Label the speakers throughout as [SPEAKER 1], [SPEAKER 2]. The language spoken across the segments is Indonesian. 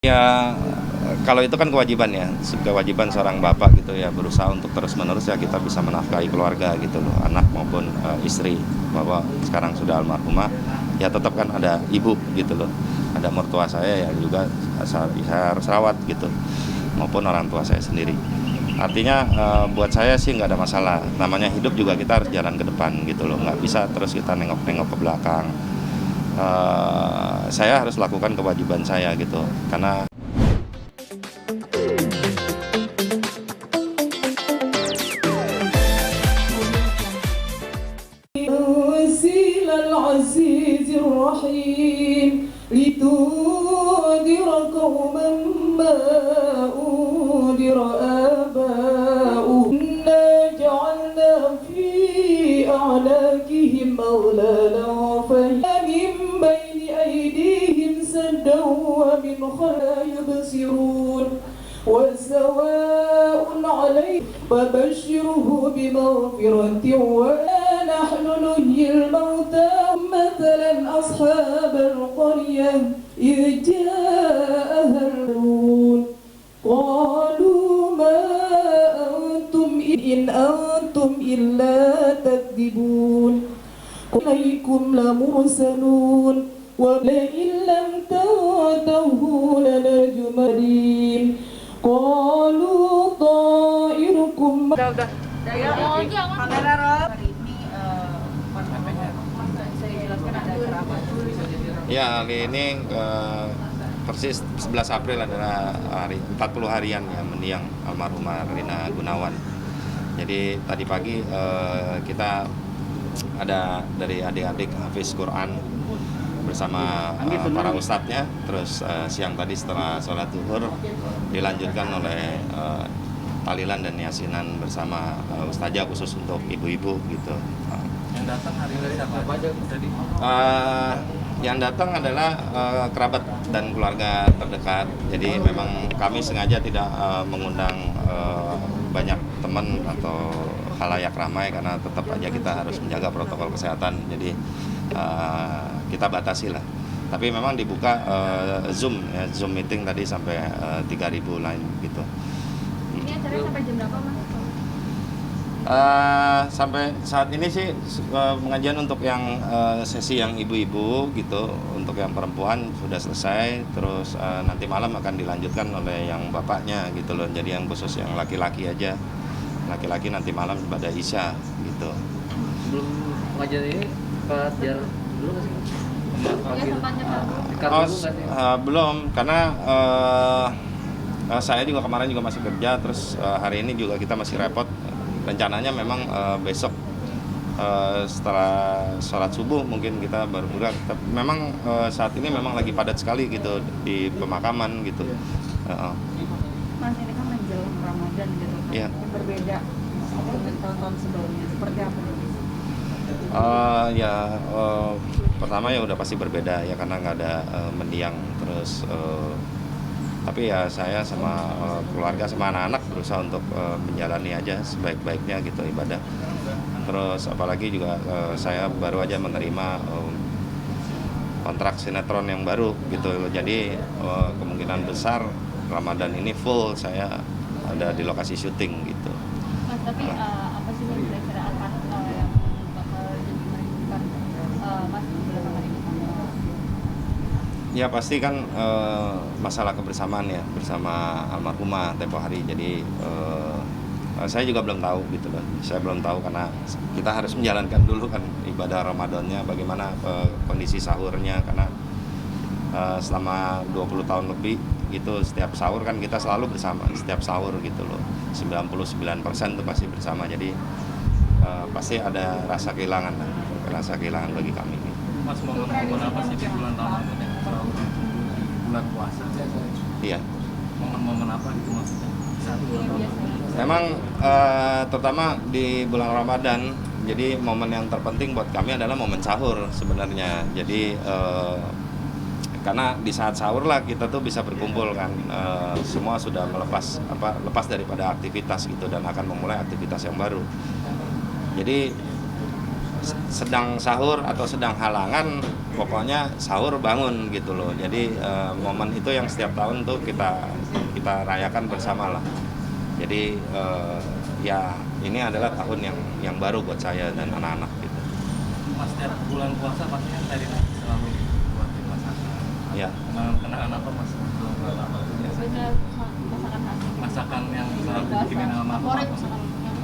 [SPEAKER 1] Ya, kalau itu kan kewajiban ya, kewajiban seorang bapak gitu ya, berusaha untuk terus-menerus ya kita bisa menafkahi keluarga gitu loh, anak maupun istri. Bahwa sekarang sudah almarhumah, ya tetap kan ada ibu gitu loh, ada mertua saya yang juga saya harus rawat gitu, maupun orang tua saya sendiri. Artinya buat saya sih nggak ada masalah, namanya hidup juga kita harus jalan ke depan gitu loh, nggak bisa terus kita nengok-nengok ke belakang. Saya harus lakukan kewajiban saya gitu, karena
[SPEAKER 2] وسيل العزيز الرحيم لتنذر قوما ما أنذر آباؤهم إنا جعلنا في أعناقهم أغلالا فهي من بين أيديهم سدا ومن خلفهم يبصرون وسواء عليهم فبشره بمغفرة ونحن نحيي الموتى مثلا أصحاب القرية إذ جاءها المرسلون قالوا ما أنتم إن أنتم إلا تكذبون إليكم لمرسلون ولئن لم تنتهوا لنجمدين قالوا طائركم
[SPEAKER 3] Ya, kamera Rob. Hari ini saya jelaskan ada acara apa?
[SPEAKER 1] ya hari ini persis 11 April adalah hari 40 harian ya mendiang almarhumah Rina Gunawan. Jadi tadi pagi kita ada dari adik-adik hafiz Quran bersama para ustadznya. Terus siang tadi setelah sholat zuhur dilanjutkan oleh tahlilan dan yasinan bersama ustazah khusus untuk ibu-ibu gitu.
[SPEAKER 4] Yang datang hari ini siapa aja tadi?
[SPEAKER 1] Yang datang adalah kerabat dan keluarga terdekat. Jadi memang kami sengaja tidak mengundang banyak teman atau khalayak ramai karena tetap aja kita harus menjaga protokol kesehatan. Jadi kita batasi lah. Tapi memang dibuka Zoom ya, Zoom meeting tadi sampai 3.000 lain gitu.
[SPEAKER 3] Ini acaranya sampai jam berapa, Mas?
[SPEAKER 1] Sampai saat ini sih pengajian untuk yang sesi yang ibu-ibu gitu, untuk yang perempuan sudah selesai. Terus nanti malam akan dilanjutkan oleh yang bapaknya gitu loh. Jadi yang khusus yang laki-laki aja, laki-laki nanti malam pada Isya gitu.
[SPEAKER 4] Sebelum pengajian ini sempat jar dulu nggak sih?
[SPEAKER 3] Ya, sempatnya
[SPEAKER 1] Belum, karena saya juga kemarin juga masih kerja, terus hari ini juga kita masih repot. Rencananya memang besok setelah sholat subuh mungkin kita baru buka. Memang saat ini memang lagi padat sekali gitu di pemakaman gitu.
[SPEAKER 3] Mas, ini kan menjelang Ramadan gitu.
[SPEAKER 1] Iya.
[SPEAKER 3] Ini berbeda dengan tahun-tahun sebelumnya. Seperti apa nih?
[SPEAKER 1] Pertama ya udah pasti berbeda ya karena nggak ada mendiang terus. Tapi ya saya sama keluarga sama anak-anak berusaha untuk menjalani aja sebaik-baiknya gitu ibadah. Terus apalagi juga saya baru aja menerima kontrak sinetron yang baru gitu. Jadi kemungkinan besar Ramadan ini full saya ada di lokasi syuting gitu.
[SPEAKER 3] Mas, tapi apa sih kira-kira apa yang bakal jadi merindukan Mas di bulan Ramadan ini?
[SPEAKER 1] Ya pasti kan masalah kebersamaan ya bersama almarhumah tempo hari. Jadi saya juga belum tahu gitu loh. Saya belum tahu karena kita harus menjalankan dulu kan ibadah Ramadannya, bagaimana kondisi sahurnya karena selama 20 tahun lebih gitu setiap sahur kan kita selalu bersama setiap sahur gitu loh. 99% itu pasti bersama. Jadi pasti ada rasa kehilangan bagi kami.
[SPEAKER 4] Mas, momen apa sih di bulan Ramadan yang selalu bulan puasa?
[SPEAKER 1] Iya.
[SPEAKER 4] Momen-momen apa gitu maksudnya? Saat bulan Ramadan.
[SPEAKER 1] Memang terutama di bulan Ramadan, jadi momen yang terpenting buat kami adalah momen sahur sebenarnya. Jadi karena di saat sahur lah kita tuh bisa berkumpul kan, semua sudah lepas daripada aktivitas gitu dan akan memulai aktivitas yang baru. Jadi sedang sahur atau sedang halangan, pokoknya sahur bangun gitu loh. Jadi momen itu yang setiap tahun tuh kita rayakan bersama lah. Jadi ya ini adalah tahun yang baru buat saya dan anak-anak gitu.
[SPEAKER 4] Mas, setiap bulan puasa pastinya tadi selalu buatin masakan.
[SPEAKER 1] Ya.
[SPEAKER 4] Kenangan apa Mas?
[SPEAKER 3] Biasanya masakan khas.
[SPEAKER 4] Masakan yang selalu dibikinin sama
[SPEAKER 3] favorit
[SPEAKER 4] Mas.
[SPEAKER 3] masakan yang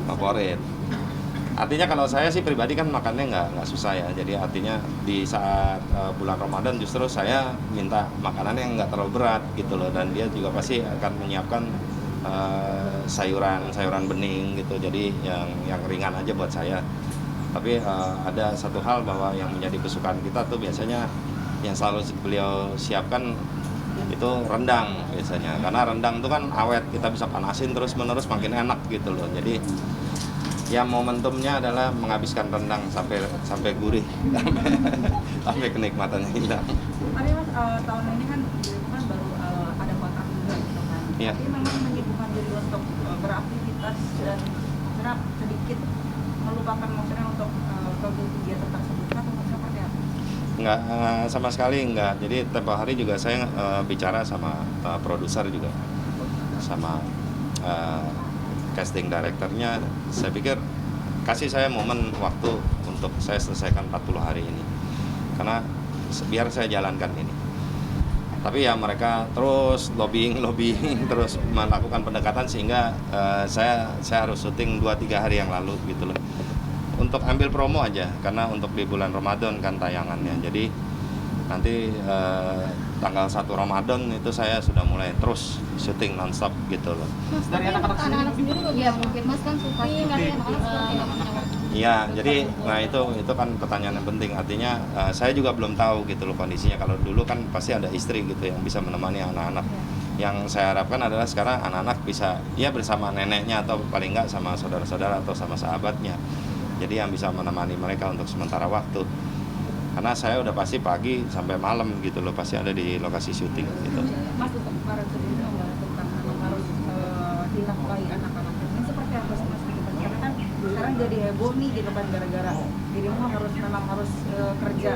[SPEAKER 1] Favorit. Artinya kalau saya sih pribadi kan makannya nggak susah ya. Jadi artinya di saat bulan Ramadan justru saya minta makanan yang nggak terlalu berat gitu loh. Dan dia juga pasti akan menyiapkan sayuran bening gitu. Jadi yang ringan aja buat saya. Tapi ada satu hal bahwa yang menjadi kesukaan kita tuh biasanya yang selalu beliau siapkan itu rendang biasanya. Karena rendang itu kan awet, kita bisa panasin terus-menerus makin enak gitu loh. Jadi ya momentumnya adalah menghabiskan rendang sampai gurih, sampai kenikmatannya hilang.
[SPEAKER 5] Tapi Mas, tahun ini kan baru ada kontrak juga gitu kan.
[SPEAKER 1] Iya.
[SPEAKER 5] Tapi memang menyibukkan diri untuk beraktivitas dan gerak sedikit melupakan maksudnya untuk kegiatan tersebut atau seperti apa?
[SPEAKER 1] Enggak, sama sekali enggak. Jadi tempo hari juga saya bicara sama produser juga, sama casting directornya. Saya pikir kasih saya momen waktu untuk saya selesaikan 40 hari ini, karena biar saya jalankan ini. Tapi ya mereka terus lobbying terus melakukan pendekatan sehingga saya harus syuting 2-3 hari yang lalu gitu loh, untuk ambil promo aja, karena untuk di bulan Ramadan kan tayangannya. Jadi nanti tanggal 1 Ramadan itu saya sudah mulai terus syuting nonstop gitu loh.
[SPEAKER 3] Mas, dari anak-anak sendiri ya mungkin Mas kan suka nyari anak-anak seperti nggak punya waktu.
[SPEAKER 1] Iya, jadi nah itu kan pertanyaan yang penting. Artinya saya juga belum tahu gitu loh kondisinya. Kalau dulu kan pasti ada istri gitu yang bisa menemani anak-anak. Yang saya harapkan adalah sekarang anak-anak bisa ya bersama neneknya atau paling enggak sama saudara-saudara atau sama sahabatnya. Jadi yang bisa menemani mereka untuk sementara waktu. Karena saya udah pasti pagi sampai malam gitu loh, pasti ada di lokasi syuting gitu.
[SPEAKER 5] Mas, untuk para sendiri tentang memang harus dinafkahi anak-anak ini seperti apa sih Mas? Karena kan sekarang jadi heboh nih gitu kan, gara-gara dirimu memang harus kerja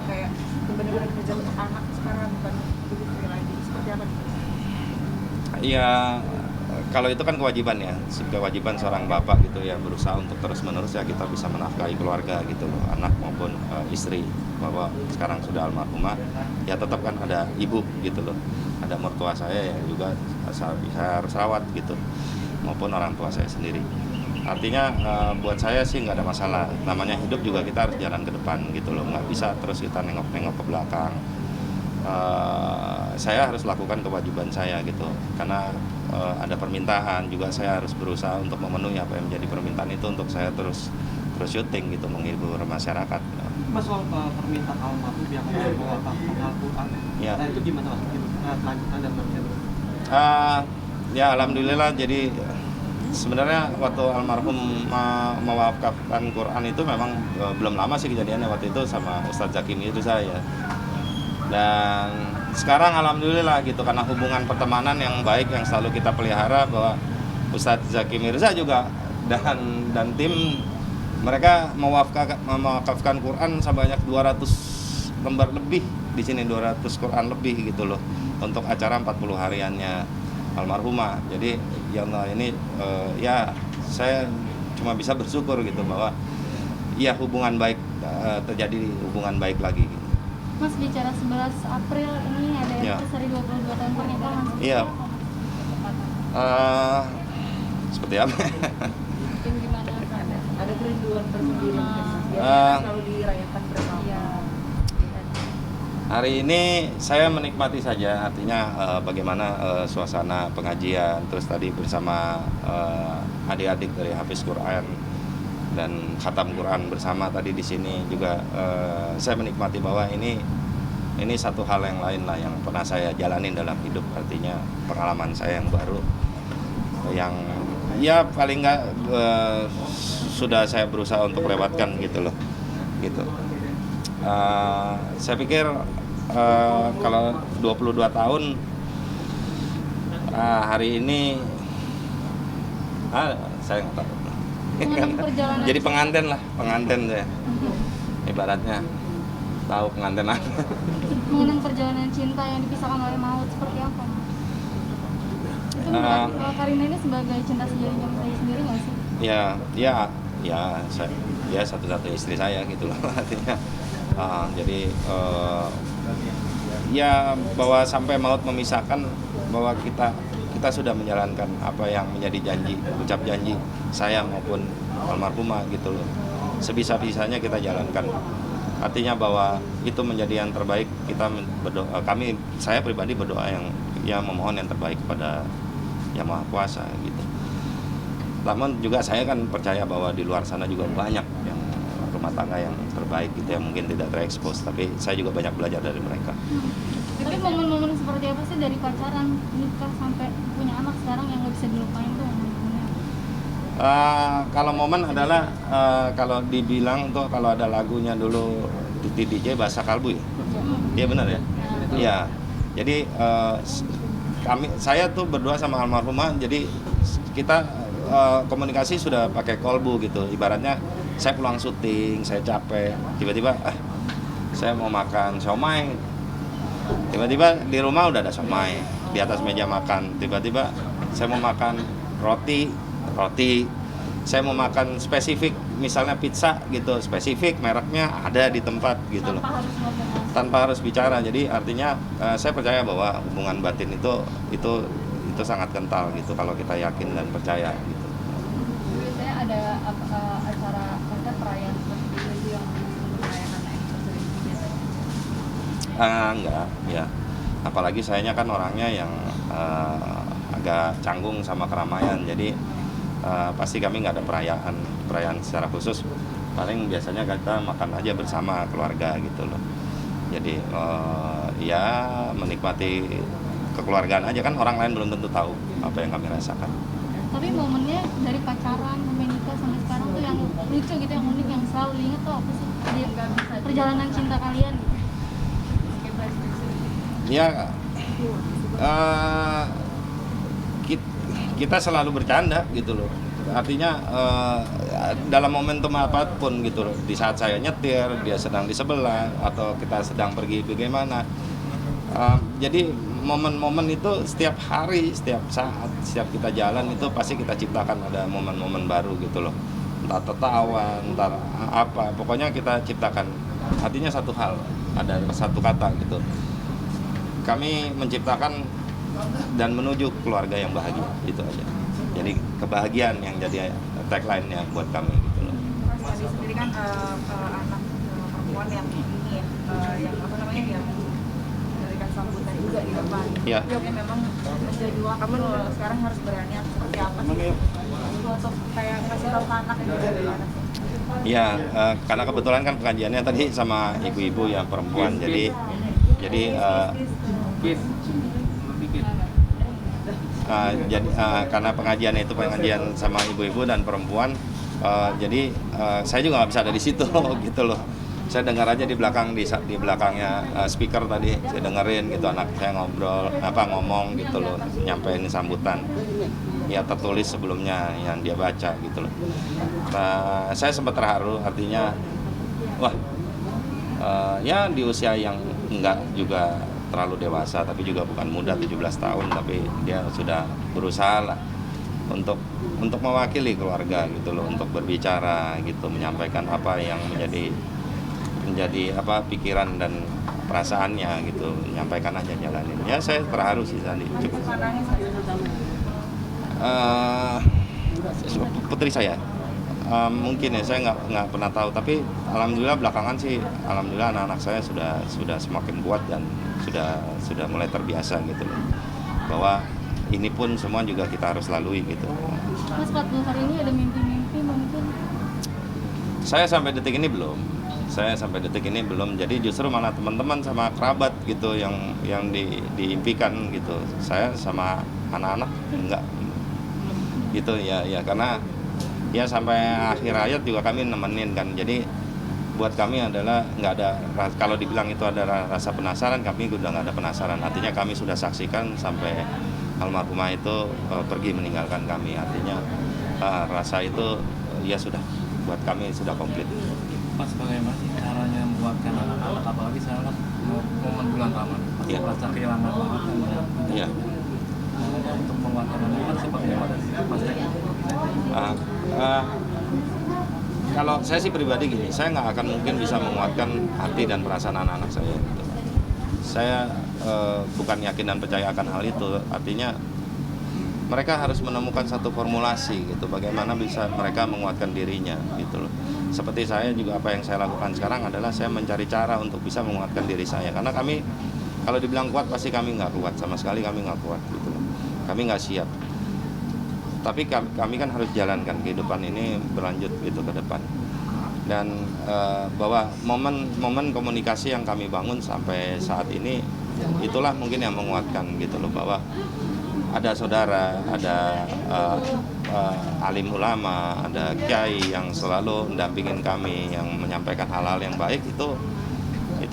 [SPEAKER 5] kayak benar-benar kerja untuk anak sekarang, bukan begitu lagi. Seperti apa nih?
[SPEAKER 1] Iya, kalau itu kan kewajiban ya, kewajiban seorang bapak gitu ya, berusaha untuk terus-menerus ya kita bisa menafkahi keluarga gitu loh, anak maupun istri. Bahwa sekarang sudah almarhumah, ya tetap kan ada ibu gitu loh, ada mertua saya yang juga saya harus rawat gitu, maupun orang tua saya sendiri. Artinya buat saya sih nggak ada masalah, namanya hidup juga kita harus jalan ke depan gitu loh, nggak bisa terus kita nengok-nengok ke belakang. Saya harus lakukan kewajiban saya gitu, karena ada permintaan juga, saya harus berusaha untuk memenuhi apa yang menjadi permintaan itu untuk saya terus syuting gitu, menghibur masyarakat.
[SPEAKER 6] Mas, soal permintaan almarhum yang mewakafkan Al-Quran,
[SPEAKER 1] Ya.
[SPEAKER 6] nah itu gimana Mas? Kelanjutan dan berjalan?
[SPEAKER 1] Ya alhamdulillah, jadi sebenarnya waktu almarhum mewakafkan Quran itu memang belum lama sih kejadiannya, waktu itu sama Ustadz Zaki Mirza ya. Dan sekarang alhamdulillah gitu, karena hubungan pertemanan yang baik yang selalu kita pelihara, bahwa Ustadz Zaki Mirza juga dan tim mereka mewakafkan Quran sebanyak 200 lembar lebih di sini, 200 Quran lebih gitu loh, untuk acara 40 hariannya almarhumah. Jadi ya Allah, ini ya saya cuma bisa bersyukur gitu bahwa ya hubungan baik, terjadi hubungan baik lagi gitu.
[SPEAKER 3] Mas, bicara 11 April ini ada yang
[SPEAKER 1] Ya.
[SPEAKER 3] hari 22 tahun pernikahan.
[SPEAKER 1] Iya. Seperti apa?
[SPEAKER 3] Mungkin gimana?
[SPEAKER 5] Ada kerinduan tersendiri mungkin Mas, biasanya
[SPEAKER 1] Ah.
[SPEAKER 5] selalu dirayakan bersama.
[SPEAKER 3] Iya.
[SPEAKER 1] Hari ini saya menikmati saja, artinya bagaimana suasana pengajian, terus tadi bersama adik-adik dari Hafiz Quran dan khatam Quran bersama tadi di sini juga. Saya menikmati bahwa ini satu hal yang lain lah yang pernah saya jalanin dalam hidup, artinya pengalaman saya yang baru, yang ya paling nggak sudah saya berusaha untuk lewatkan gitu loh, gitu. Saya pikir kalau 22 tahun hari ini saya nggak tahu.
[SPEAKER 3] Mengenang perjalanan
[SPEAKER 1] Jadi pengantin lah, pengantin saya. Ibaratnya tahu pengantin apa.
[SPEAKER 3] mengenang perjalanan cinta yang dipisahkan oleh maut seperti apa? Itu melihat Karina ini sebagai cinta sejatinya saya sendiri nggak sih?
[SPEAKER 1] Saya satu-satunya istri saya gitu loh artinya. Jadi ya bahwa sampai maut memisahkan, bahwa kita sudah menjalankan apa yang menjadi janji, ucap janji saya maupun almarhumah gitu loh. Sebisa-bisanya kita jalankan. Artinya bahwa itu menjadi yang terbaik. Kita berdoa, saya pribadi berdoa yang memohon yang terbaik kepada Yang Maha Kuasa gitu. Namun juga saya kan percaya bahwa di luar sana juga banyak yang rumah tangga yang terbaik gitu, yang mungkin tidak terekspos, tapi saya juga banyak belajar dari mereka.
[SPEAKER 3] Tapi momen-momen seperti apa sih dari pacaran, nikah sampai punya anak sekarang yang nggak bisa dilupain tuh momen-momennya?
[SPEAKER 1] Kalau momen adalah kalau dibilang tuh, kalau ada lagunya dulu di DJ Bahasa Kalbu ya? Iya benar ya? Iya. Jadi saya tuh berdua sama almarhumah, jadi kita komunikasi sudah pakai kolbu gitu. Ibaratnya saya pulang syuting, saya capek, tiba-tiba saya mau makan siomay. Tiba-tiba di rumah udah ada siomay di atas meja makan. Tiba-tiba saya mau makan roti. Saya mau makan spesifik, misalnya pizza gitu, spesifik mereknya ada di tempat gitu loh. Tanpa harus bicara. Jadi artinya saya percaya bahwa hubungan batin itu sangat kental gitu kalau kita yakin dan percaya gitu.
[SPEAKER 3] Biasanya ada acara konser perayaan seperti itu yang merayakan anniversary biasanya?
[SPEAKER 1] Enggak, ya. Apalagi sayanya kan orangnya yang agak canggung sama keramaian. Jadi pasti kami nggak ada perayaan secara khusus. Paling biasanya kita makan aja bersama keluarga gitu loh. Jadi ya menikmati kekeluargaan aja, kan orang lain belum tentu tahu apa yang kami rasakan.
[SPEAKER 3] Tapi momennya dari pacaran sampai nikah sampai sekarang tuh yang lucu gitu, yang unik, yang selalu diingat tuh apa sih di perjalanan cinta kalian gitu?
[SPEAKER 1] Ya kita selalu bercanda gitu loh. Artinya dalam momentum apapun gitu loh. Di saat saya nyetir, dia sedang di sebelah, atau kita sedang pergi bagaimana. Jadi momen-momen itu setiap hari, setiap saat, setiap kita jalan itu pasti kita ciptakan ada momen-momen baru gitu loh. Entah tertawa, entah apa, pokoknya kita ciptakan. Artinya satu hal, ada satu kata gitu. Kami menciptakan dan menuju keluarga yang bahagia, itu aja. Jadi kebahagiaan yang jadi tagline-nya buat kami gitu loh.
[SPEAKER 5] Mas tadi sendiri kan anak perempuan yang ini yang apa namanya, yang memberikan sambutan juga di depan.
[SPEAKER 1] Iya.
[SPEAKER 5] Jawabnya memang menjadi kamu sekarang harus berani seperti apa sih? Untuk kayak kasih tahu ke anak gitu gimana sih?
[SPEAKER 1] Iya, karena kebetulan kan pengajiannya tadi sama ibu-ibu yang perempuan, jadi karena pengajiannya itu pengajian sama ibu-ibu dan perempuan, jadi saya juga nggak bisa ada di situ gitu loh. Saya dengar aja di belakangnya speaker tadi, saya dengerin gitu anak saya ngomong gitu loh, nyampein sambutan. Ya tertulis sebelumnya yang dia baca gitu loh. Saya sempat terharu, artinya wah ya di usia yang enggak juga terlalu dewasa, tapi juga bukan muda, 17 tahun, tapi dia sudah berusaha lah untuk mewakili keluarga gitu loh, untuk berbicara gitu, menyampaikan apa yang menjadi apa pikiran dan perasaannya gitu, menyampaikan aja, jalanin. Ya saya terharu sih tadi, cukup. Putri saya mungkin ya, saya nggak pernah tahu, tapi alhamdulillah belakangan sih, alhamdulillah anak-anak saya sudah semakin kuat dan sudah mulai terbiasa gitu loh, bahwa ini pun semua juga kita harus lalui gitu.
[SPEAKER 3] Mas 40 hari ini ada mimpi-mimpi mungkin?
[SPEAKER 1] Saya sampai detik ini belum, jadi justru malah teman-teman sama kerabat gitu yang diimpikan gitu. Saya sama anak-anak enggak gitu ya, karena ya sampai akhir hayat juga kami nemenin kan. Jadi buat kami adalah nggak ada, kalau dibilang itu ada rasa penasaran, kami udah nggak ada penasaran. Artinya kami sudah saksikan sampai almarhumah itu pergi meninggalkan kami. Artinya rasa itu ya sudah, buat kami sudah komplit.
[SPEAKER 4] Mas, bagaimana sih caranya membuatkan anak-anak, apalagi sekarang kan momen bulan Ramadan, pasti
[SPEAKER 1] Iya.
[SPEAKER 4] merasa kehilangan banget kan ya.
[SPEAKER 1] Iya.
[SPEAKER 4] Untuk menguatkan anak-anak seperti apa dari Mas Teko?
[SPEAKER 1] Kalau saya sih pribadi gini, saya nggak akan mungkin bisa menguatkan hati dan perasaan anak-anak saya. Gitu. Saya bukan yakin dan percaya akan hal itu. Artinya mereka harus menemukan satu formulasi gitu, bagaimana bisa mereka menguatkan dirinya gitu loh. Seperti saya juga, apa yang saya lakukan sekarang adalah saya mencari cara untuk bisa menguatkan diri saya. Karena kami kalau dibilang kuat pasti kami nggak kuat, sama sekali kami nggak kuat gitu loh. Kami nggak siap. Tapi kami kan harus jalankan kehidupan ini berlanjut gitu ke depan. Dan bahwa momen komunikasi yang kami bangun sampai saat ini itulah mungkin yang menguatkan gitu loh, bahwa ada saudara, ada alim ulama, ada kiai yang selalu mendampingin kami, yang menyampaikan hal-hal yang baik, itu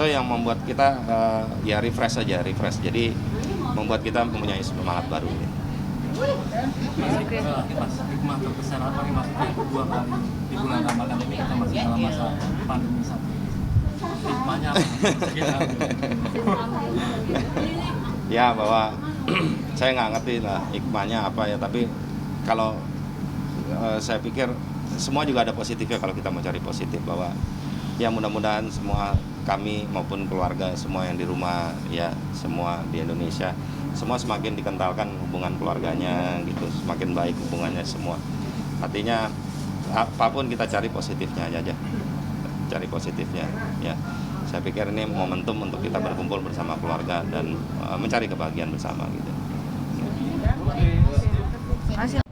[SPEAKER 1] yang membuat kita ya refresh. Jadi membuat kita mempunyai semangat baru.
[SPEAKER 4] Mas, hikmah terbesar apa nih Mas untuk 2 kali di bulan Ramadan ini kita masih dalam masa pandemi saat ini? Hikmahnya apa?
[SPEAKER 1] Ya, bahwa saya nggak ngerti lah hikmahnya apa ya, tapi kalau saya pikir semua juga ada positifnya kalau kita mau cari positif, bahwa ya mudah-mudahan semua kami maupun keluarga semua yang di rumah, ya semua di Indonesia, semua semakin dikentalkan hubungan keluarganya gitu, semakin baik hubungannya semua. Artinya apapun kita cari positifnya aja, cari positifnya ya. Saya pikir ini momentum untuk kita berkumpul bersama keluarga dan mencari kebahagiaan bersama gitu.
[SPEAKER 5] Hasil